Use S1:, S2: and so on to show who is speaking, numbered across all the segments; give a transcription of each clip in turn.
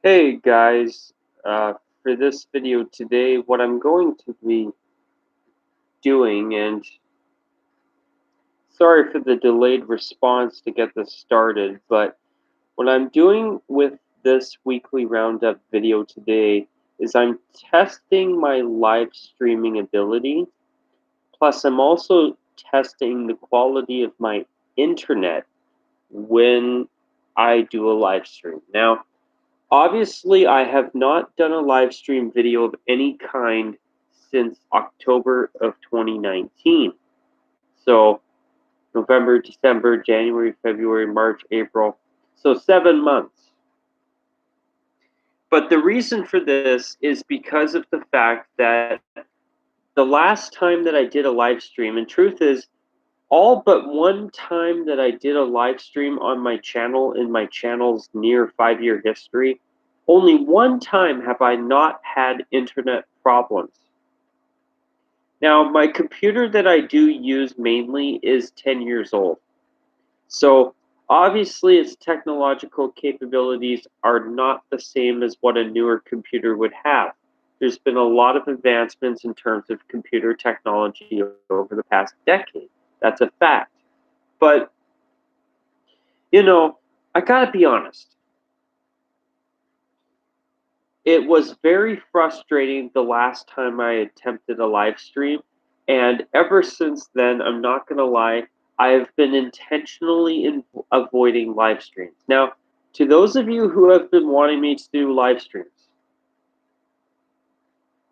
S1: Hey guys, uh, for this video today, what I'm going to be doing, and sorry for the delayed response to get this started, but what I'm doing with this weekly roundup video today is I'm testing my live streaming ability, plus I'm also testing the quality of my internet when I do a live stream. Now, obviously, I have not done a live stream video of any kind since October of 2019. So, November, December, January, February, March, April. So, 7 months. But the reason for this is because of the fact that the last time that I did a live stream, and truth is, all but one time that I did a live stream on my channel in my channel's near 5 year history, only one time have I not had internet problems. Now, my computer that I do use mainly is 10 years old. So, obviously, its technological capabilities are not the same as what a newer computer would have. There's been a lot of advancements in terms of computer technology over the past decade. That's a fact. But you know, I gotta be honest. It was very frustrating the last time I attempted a live stream, and ever since then, I'm not gonna lie, I've been intentionally avoiding live streams. Now, to those of you who have been wanting me to do live streams,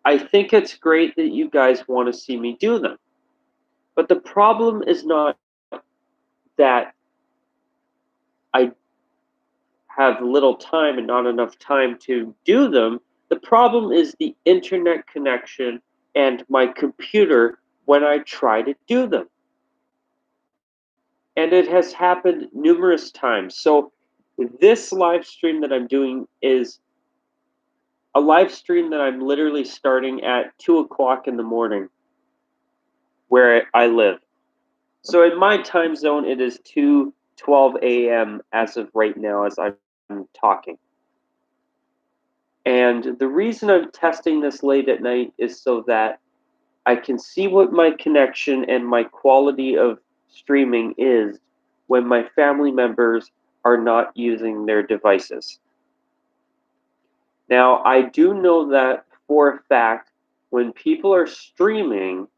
S1: I think it's great that you guys want to see me do them. But the problem is not that I have little time and not enough time to do them. The problem is the internet connection and my computer when I try to do them. And it has happened numerous times. So, this live stream that I'm doing is a live stream that I'm literally starting at 2 o'clock in the morning where I live. So, in my time zone, it is 2:12 a.m. as of right now as I'm talking. And the reason I'm testing this late at night is so that I can see what my connection and my quality of streaming is when my family members are not using their devices. Now, I do know that for a fact when people are streaming,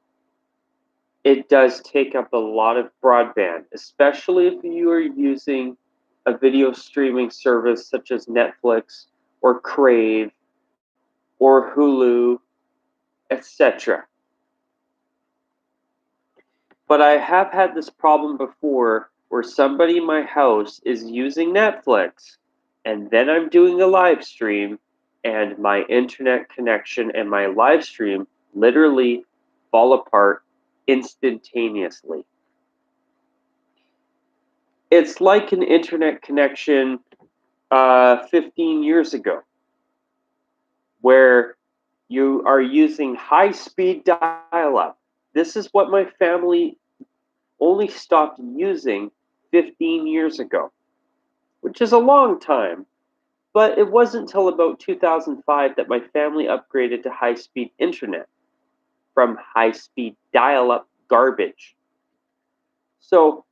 S1: it does take up a lot of broadband, especially if you are using a video streaming service such as Netflix or Crave or Hulu, etc. But I have had this problem before where somebody in my house is using Netflix and then I'm doing a live stream and my internet connection and my live stream literally fall apart instantaneously. It's like an internet connection 15 years ago where you are using high speed dial up. This is what my family only stopped using 15 years ago, which is a long time. But it wasn't until about 2005 that my family upgraded to high speed internet from high speed dial up garbage. So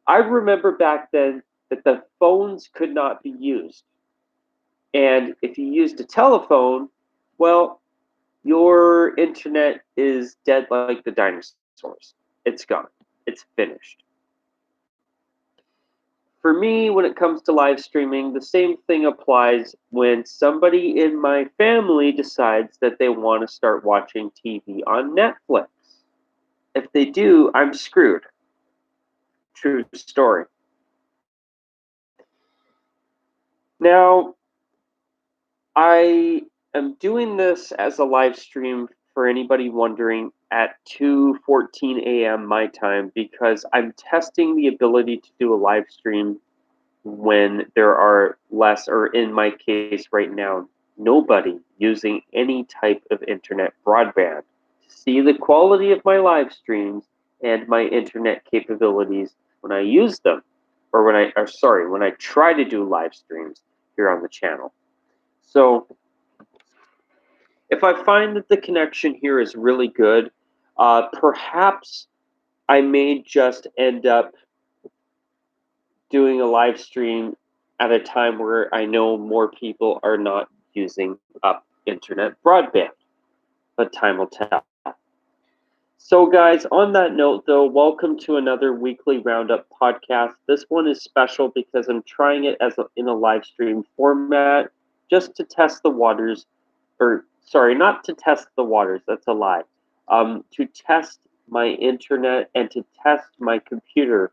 S1: I remember back then that the phones could not be used. And if you used a telephone, well, your internet is dead like the dinosaurs. It's gone, it's finished. For me, when it comes to live streaming, the same thing applies when somebody in my family decides that they want to start watching TV on Netflix. If they do, I'm screwed. True story. Now, I am doing this as a live stream for anybody wondering at 2:14 a.m. my time because I'm testing the ability to do a live stream when there are less, or in my case right now, nobody using any type of internet broadband. To see the quality of my live streams and my internet capabilities when I use them, or when I try to do live streams here on the channel. So if I find that the connection here is really good, perhaps I may just end up doing a live stream at a time where I know more people are not using up internet broadband, but time will tell. So, guys, on that note, though, welcome to another weekly Roundup podcast. This one is special because I'm trying it in a live stream format just to test the waters, or sorry, not to test the waters, that's a lie. To test my internet and to test my computer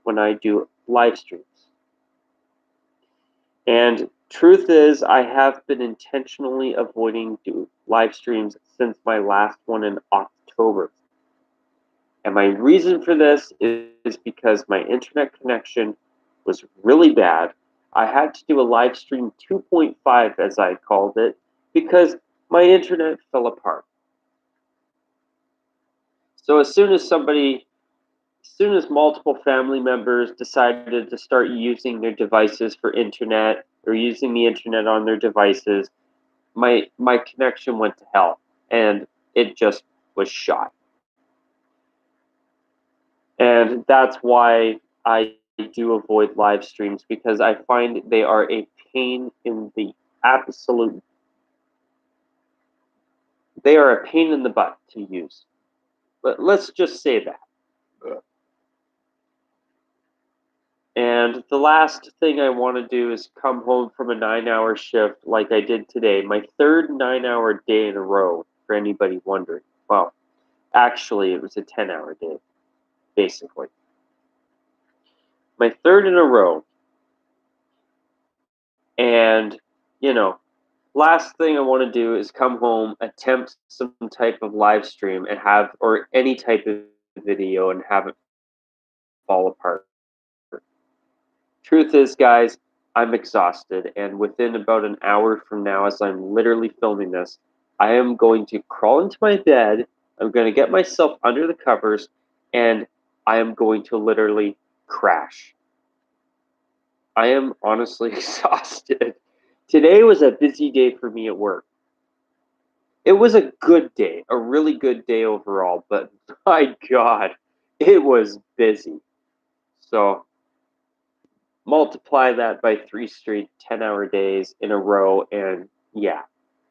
S1: when I do live streams. And truth is, I have been intentionally avoiding live streams since my last one in October. And my reason for this is because my internet connection was really bad. I had to do a live stream 2.5, as I called it, because my internet fell apart. So as soon as multiple family members decided to start using their devices for internet or using the internet on their devices, my connection went to hell, and it just was shot. And that's why I do avoid live streams, because I find they are a pain in the absolute they are a pain in the butt to use. But let's just say that. And the last thing I want to do is come home from a 9-hour shift like I did today, my third 9-hour day in a row, for anybody wondering. Well, actually, it was a 10-hour day, basically. My third in a row. And, you know, last thing I want to do is come home, attempt some type of live stream and have, or any type of video and have it fall apart. Truth is, guys, I'm exhausted, and within about an hour from now, as I'm literally filming this, I am going to crawl into my bed. I'm going to get myself under the covers, and I am going to literally crash. I am honestly exhausted. Today was a busy day for me at work. It was a good day, a really good day overall, but my God, it was busy. So multiply that by 3 straight 10-hour days in a row, and yeah,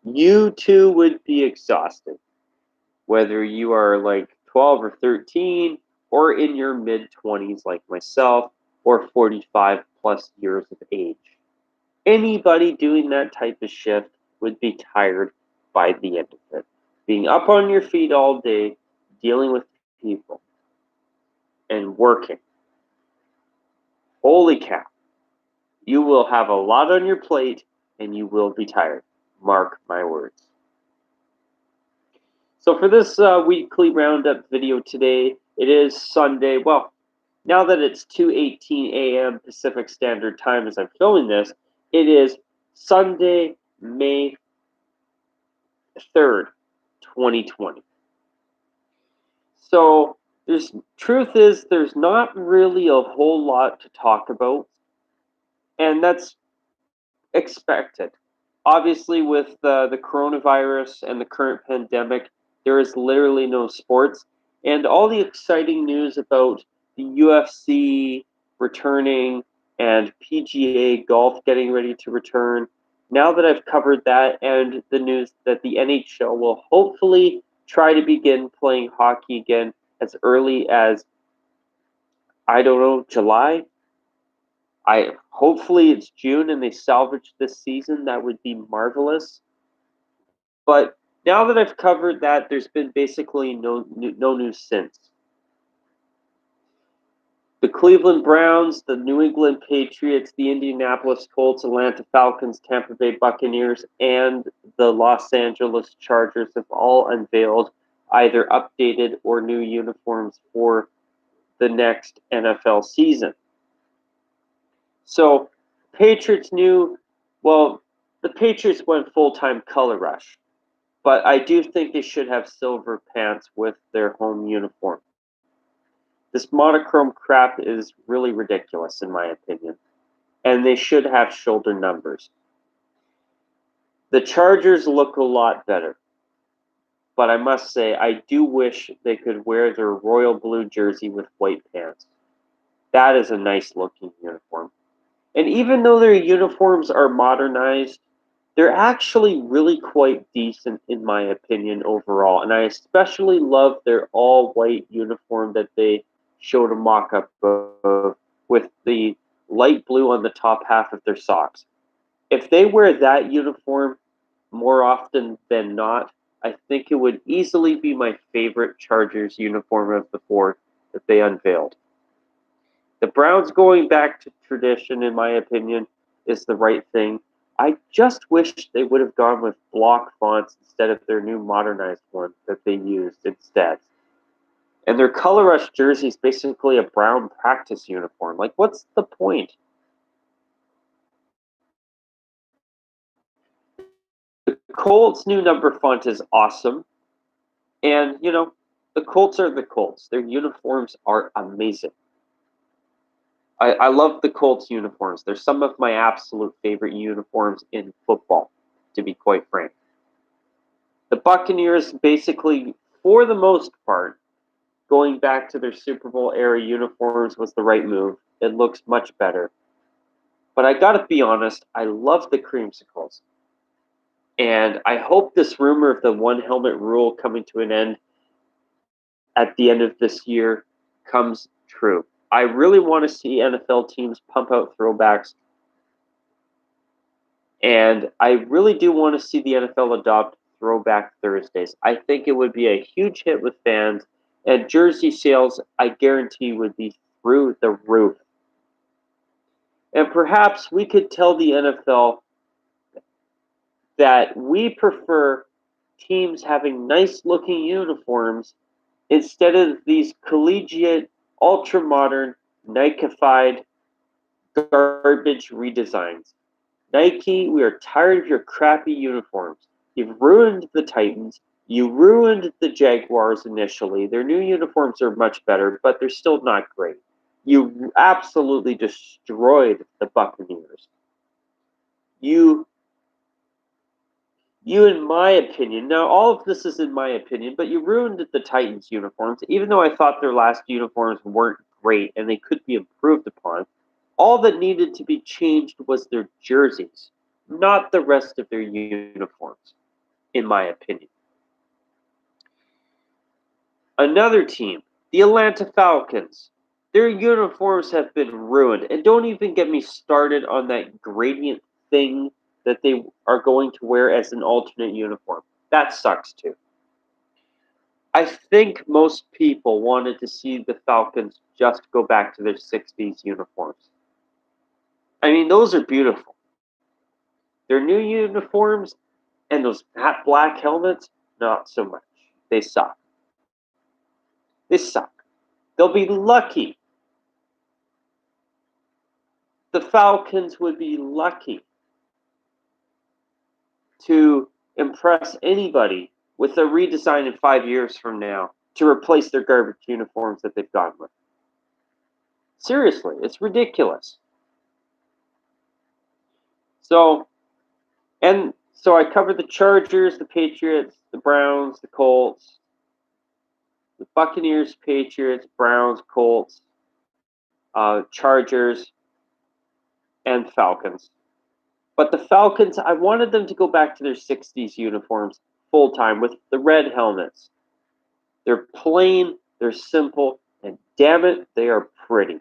S1: you too would be exhausted, whether you are like 12 or 13, or in your mid 20s like myself, or 45 plus years of age. Anybody doing that type of shift would be tired by the end of it. Being up on your feet all day, dealing with people, and working. Holy cow. You will have a lot on your plate and you will be tired. Mark my words. So for this weekly roundup video today, it is Sunday. Well, now that it's 2:18 a.m. Pacific Standard Time as I'm filming this, it is Sunday, May 3rd, 2020. So truth is there's not really a whole lot to talk about, and that's expected. Obviously, with the coronavirus and the current pandemic, there is literally no sports, and all the exciting news about the UFC returning and PGA golf getting ready to return. Now that I've covered that, and the news that the NHL will hopefully try to begin playing hockey again as early as, I don't know, July. I hopefully it's June and they salvage this season. That would be marvelous. But now that I've covered that, there's been basically no news since. The Cleveland Browns, the New England Patriots, the Indianapolis Colts, Atlanta Falcons, Tampa Bay Buccaneers, and the Los Angeles Chargers have all unveiled either updated or new uniforms for the next NFL season. So, Patriots the Patriots went full-time color rush, but I do think they should have silver pants with their home uniform. This monochrome crap is really ridiculous, in my opinion, and they should have shoulder numbers. The Chargers look a lot better, but I must say I do wish they could wear their royal blue jersey with white pants. That is a nice looking uniform. And even though their uniforms are modernized, they're actually really quite decent in my opinion overall. And I especially love their all white uniform that they showed a mock up of with the light blue on the top half of their socks. If they wear that uniform more often than not, I think it would easily be my favorite Chargers uniform of the four that they unveiled. The Browns going back to tradition, in my opinion, is the right thing. I just wish they would have gone with block fonts instead of their new modernized one that they used instead. And their color rush jersey is basically a brown practice uniform. Like, what's the point? The Colts' new number font is awesome. And, the Colts are the Colts. Their uniforms are amazing. I love the Colts uniforms. They're some of my absolute favorite uniforms in football, to be quite frank. The Buccaneers, basically, for the most part, going back to their Super Bowl era uniforms was the right move. It looks much better. But I gotta be honest, I love the creamsicles. And I hope this rumor of the one helmet rule coming to an end at the end of this year comes true. I really want to see NFL teams pump out throwbacks, and I really do want to see the NFL adopt Throwback Thursdays. I think it would be a huge hit with fans, and jersey sales, I guarantee, would be through the roof. And perhaps we could tell the NFL that we prefer teams having nice looking uniforms instead of these collegiate, ultra modern, Nikeified garbage redesigns. Nike, we are tired of your crappy uniforms. You've ruined the Titans. You ruined the Jaguars initially. Their new uniforms are much better, but they're still not great. You absolutely destroyed the Buccaneers. You in my opinion, now all of this is in my opinion, but you ruined the Titans uniforms, even though I thought their last uniforms weren't great and they could be improved upon. All that needed to be changed was their jerseys, not the rest of their uniforms, in my opinion. Another team, the Atlanta Falcons. Their uniforms have been ruined. And don't even get me started on that gradient thing that they are going to wear as an alternate uniform. That sucks too. I think most people wanted to see the Falcons just go back to their 60s uniforms. I mean, those are beautiful. Their new uniforms and those matte black helmets, not so much. They suck. They suck. They'll be lucky. The Falcons would be lucky to impress anybody with a redesign in 5 years from now to replace their garbage uniforms that they've gone with. Seriously, it's ridiculous. So, so I covered the Chargers, the Patriots, the Browns, the Colts, the Buccaneers, Patriots, Browns, Colts, Chargers, and Falcons. But the Falcons, I wanted them to go back to their 60s uniforms full time with the red helmets. They're plain, they're simple, and damn it, they are pretty.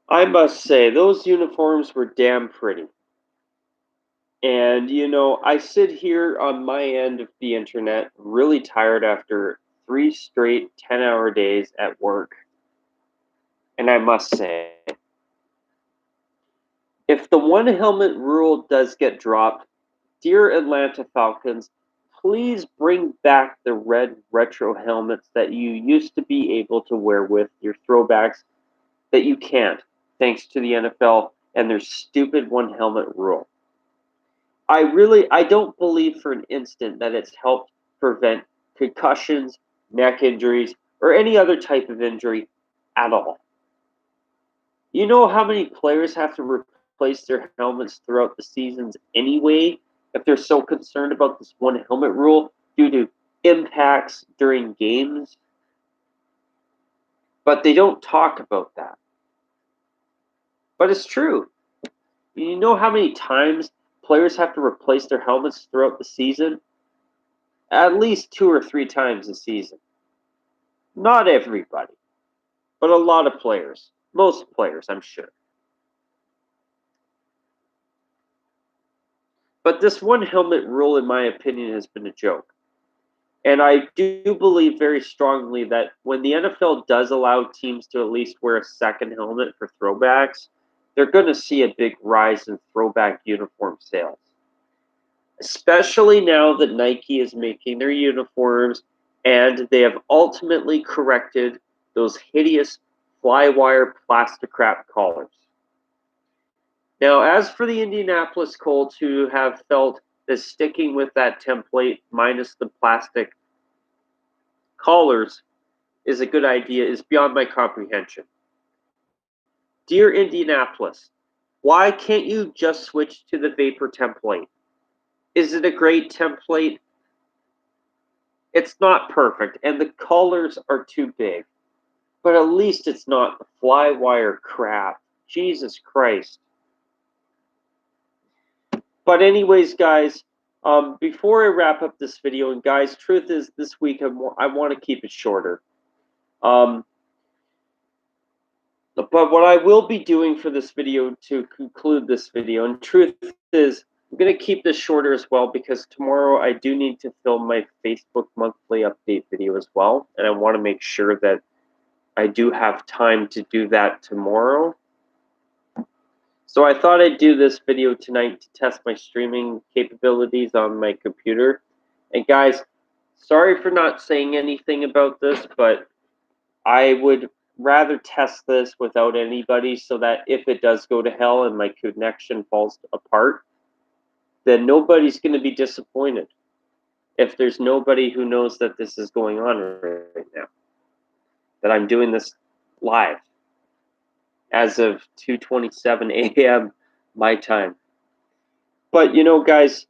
S1: I must say, those uniforms were damn pretty. And, I sit here on my end of the internet really tired after 3 straight 10-hour days at work. And I must say, if the one helmet rule does get dropped, dear Atlanta Falcons, please bring back the red retro helmets that you used to be able to wear with your throwbacks that you can't, thanks to the NFL and their stupid one helmet rule. I don't believe for an instant that it's helped prevent concussions, neck injuries, or any other type of injury at all. You know how many players have to replace their helmets throughout the seasons anyway, if they're so concerned about this one helmet rule due to impacts during games. But they don't talk about that. But it's true. You know how many times players have to replace their helmets throughout the season? At least 2 or 3 times a season. Not everybody, but a lot of players. Most players, I'm sure. But this one helmet rule, in my opinion, has been a joke. And I do believe very strongly that when the NFL does allow teams to at least wear a second helmet for throwbacks, they're going to see a big rise in throwback uniform sales. Especially now that Nike is making their uniforms and they have ultimately corrected those hideous fly-wire plastic wrap collars. Now, as for the Indianapolis Colts, who have felt that sticking with that template minus the plastic collars is a good idea is beyond my comprehension. Dear Indianapolis, why can't you just switch to the Vapor template? Is it a great template? It's not perfect, and the collars are too big. But at least it's not the fly wire crap. Jesus Christ. But anyways, guys, before I wrap up this video, and guys, truth is, this week I want to keep it shorter. But what I will be doing for this video to conclude this video, and truth is, I'm going to keep this shorter as well because tomorrow I do need to film my Facebook monthly update video as well, and I want to make sure that I do have time to do that tomorrow. So I thought I'd do this video tonight to test my streaming capabilities on my computer. And guys, sorry for not saying anything about this, but I would rather test this without anybody so that if it does go to hell and my connection falls apart, then nobody's going to be disappointed if there's nobody who knows that this is going on right now, that I'm doing this live as of 2:27 a.m. my time. But, you know, guys,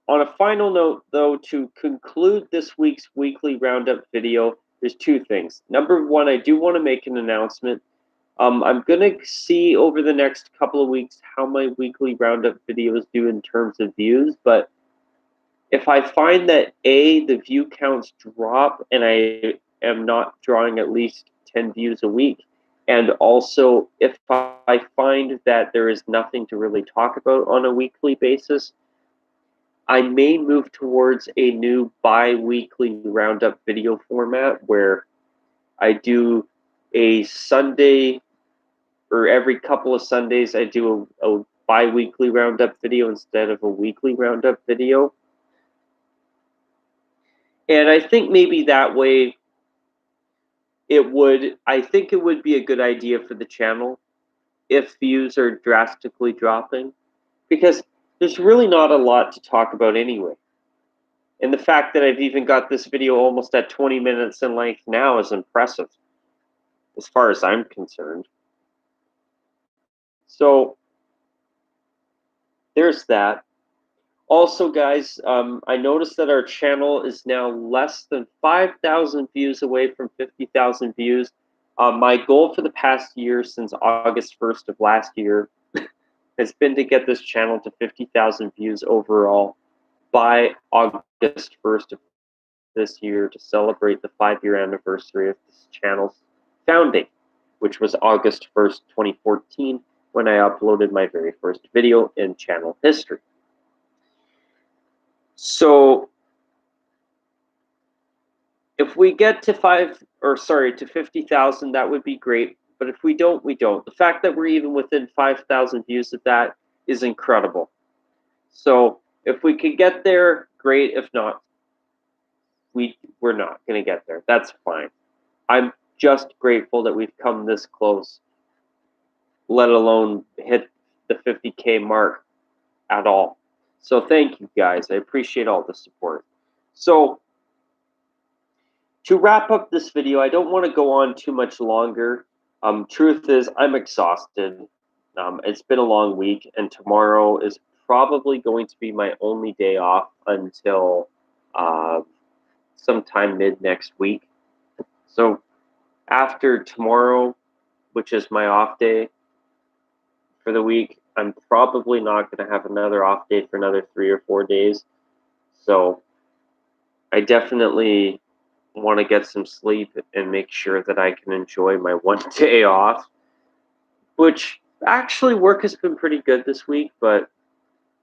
S1: on a final note, though, to conclude this week's weekly roundup video, there's 2 things. Number one, I do want to make an announcement. I'm going to see over the next couple of weeks how my weekly roundup videos do in terms of views. But if I find that, A, the view counts drop and I am not drawing at least 10 views a week, and also if I find that there is nothing to really talk about on a weekly basis, I may move towards a new bi-weekly roundup video format where I do a Sunday, or every couple of Sundays I do a bi-weekly roundup video instead of a weekly roundup video. And I think maybe that way I think it would be a good idea for the channel if views are drastically dropping, because there's really not a lot to talk about anyway. And the fact that I've even got this video almost at 20 minutes in length now is impressive, as far as I'm concerned. So there's that. Also, guys, I noticed that our channel is now less than 5,000 views away from 50,000 views. My goal for the past year, since August 1st of last year, has been to get this channel to 50,000 views overall by August 1st of this year to celebrate the 5-year anniversary of this channel's founding, which was August 1st, 2014, when I uploaded my very first video in channel history. So if we get to 50,000, that would be great. But if we don't, we don't. The fact that we're even within 5,000 views of that is incredible. So if we could get there, great. If not, we're not going to get there. That's fine. I'm just grateful that we've come this close, let alone hit the 50K mark at all. So thank you, guys. I appreciate all the support. So to wrap up this video, I don't want to go on too much longer. Truth is, I'm exhausted. It's been a long week, and tomorrow is probably going to be my only day off until uh, sometime mid next week. So after tomorrow, which is my off day for the week, I'm probably not going to have another off day for another 3 or 4 days. So I definitely want to get some sleep and make sure that I can enjoy my one day off, which actually work has been pretty good this week, but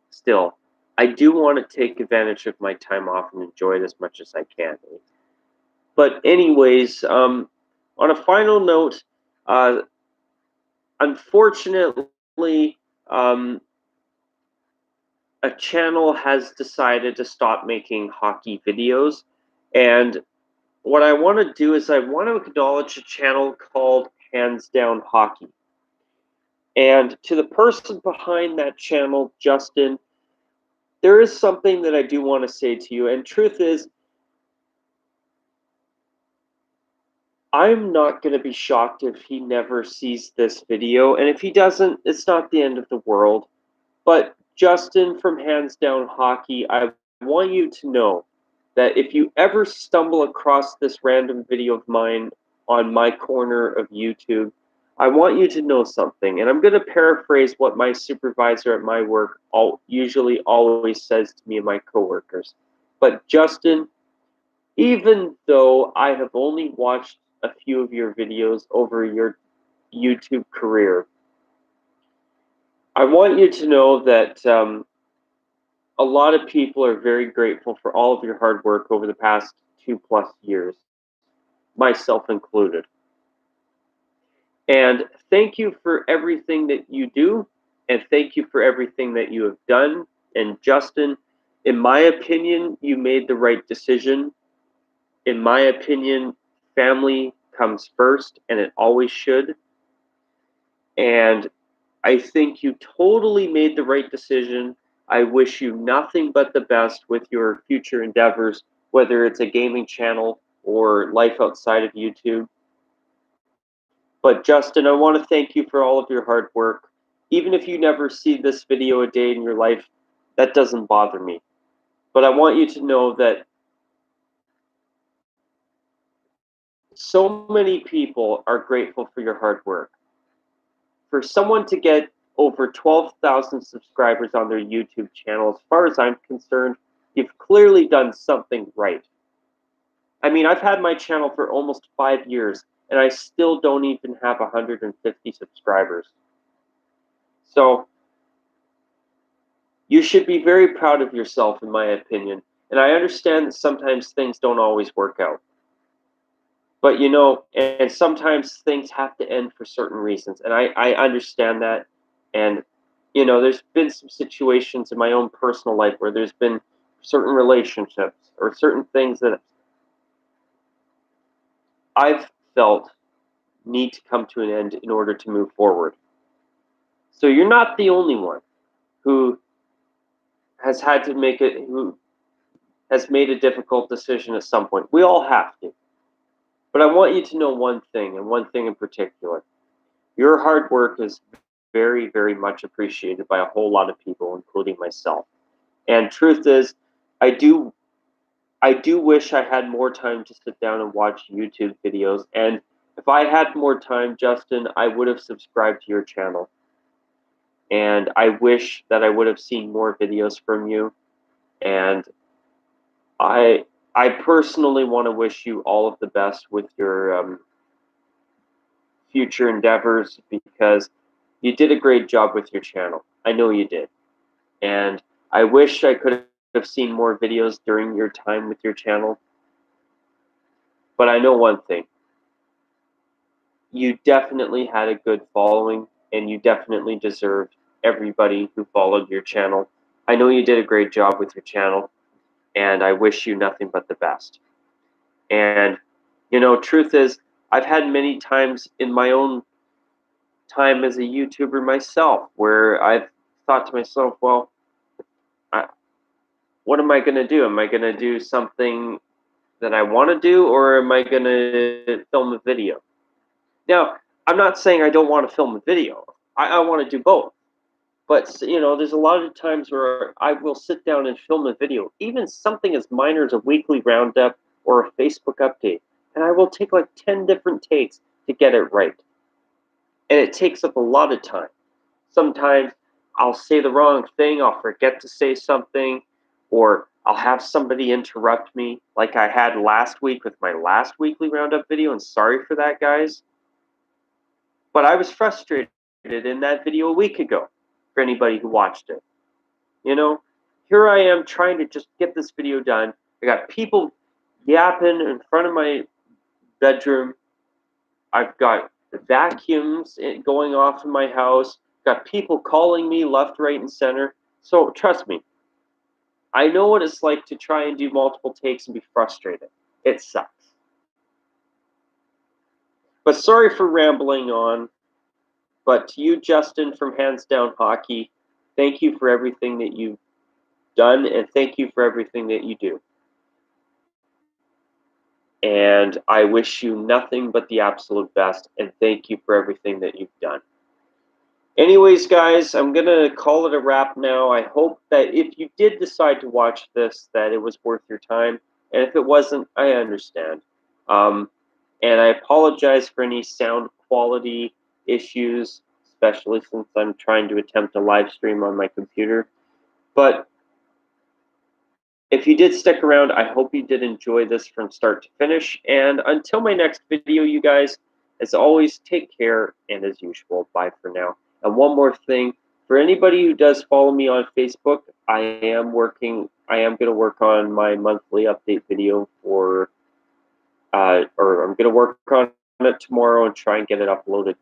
S1: still, I do want to take advantage of my time off and enjoy it as much as I can. But anyways, on a final note, uh, unfortunately, um, a channel has decided to stop making hockey videos, and what I want to do is I want to acknowledge a channel called Hands Down Hockey. And to the person behind that channel, Justin, there is something that I do want to say to you. And truth is, I'm not going to be shocked if he never sees this video. And if he doesn't, it's not the end of the world. But Justin from Hands Down Hockey, I want you to know that if you ever stumble across this random video of mine on my corner of YouTube, I want you to know something. And I'm going to paraphrase what my supervisor at my work usually always says to me and my coworkers. But Justin, even though I have only watched a few of your videos over your YouTube career, I want you to know that a lot of people are very grateful for all of your hard work over the past 2+ years, myself included. And thank you for everything that you do, and thank you for everything that you have done. And Justin, in my opinion, you made the right decision. In my opinion, family comes first, and it always should. And I think you totally made the right decision. I wish you nothing but the best with your future endeavors, whether it's a gaming channel or life outside of YouTube. But Justin, I want to thank you for all of your hard work. Even if you never see this video a day in your life, that doesn't bother me. But I want you to know that so many people are grateful for your hard work. For someone to get over 12,000 subscribers on their YouTube channel, as far as I'm concerned, you've clearly done something right. I mean, I've had my channel for almost 5 years, and I still don't even have 150 subscribers. So, you should be very proud of yourself, in my opinion. And I understand that sometimes things don't always work out. But and sometimes things have to end for certain reasons. And I understand that. And, there's been some situations in my own personal life where there's been certain relationships or certain things that I've felt need to come to an end in order to move forward. So you're not the only one who has had to make it, who has made a difficult decision at some point. We all have to. But I want you to know one thing, and one thing in particular. Your hard work is very, very much appreciated by a whole lot of people, including myself. And truth is, I do I do wish I had more time to sit down and watch YouTube videos. And if I had more time, Justin, I would have subscribed to your channel. And I wish that I would have seen more videos from you. And I personally want to wish you all of the best with your future endeavors because you did a great job with your channel. I know you did. And I wish I could have seen more videos during your time with your channel. But I know one thing. You definitely had a good following and you definitely deserved everybody who followed your channel. I know you did a great job with your channel and I wish you nothing but the best. And truth is, I've had many times in my own time as a YouTuber myself where I've thought to myself, well, I, what am I going to do? Am I going to do something that I want to do, or am I going to film a video? Now, I'm not saying I don't want to film a video. I want to do both. But you know, there's a lot of times where I will sit down and film a video, even something as minor as a weekly roundup or a Facebook update, and I will take like 10 different takes to get it right. And it takes up a lot of time. Sometimes I'll say the wrong thing, I'll forget to say something, or I'll have somebody interrupt me, like I had last week with my last weekly roundup video, and sorry for that, guys. But I was frustrated in that video a week ago for anybody who watched it. You know, here I am trying to just get this video done. I got people yapping in front of my bedroom. I've got the vacuums going off in my house. Got people calling me left, right, and center. So trust me, I know what it's like to try and do multiple takes and be frustrated. It sucks. But sorry for rambling on. But to you, Justin from Hands Down Hockey, thank you for everything that you've done, and thank you for everything that you do. And I wish you nothing but the absolute best, and thank you for everything that you've done. Anyways, guys, I'm going to call it a wrap now. I hope that if you did decide to watch this, that it was worth your time. And if it wasn't, I understand. And I apologize for any sound quality issues, especially since I'm trying to attempt a live stream on my computer. But if you did stick around, I hope you did enjoy this from start to finish. And until my next video, you guys, as always, take care. And as usual, bye for now. And one more thing, for anybody who does follow me on Facebook, I am going to work on my monthly update video or I'm going to work on it tomorrow and try and get it uploaded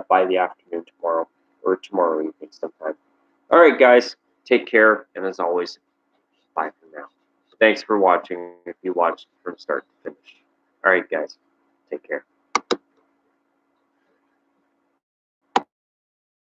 S1: by the afternoon tomorrow or tomorrow evening sometime. All right, guys, take care. And as always, bye for now. Thanks for watching if you watched from start to finish. All right, guys, take care.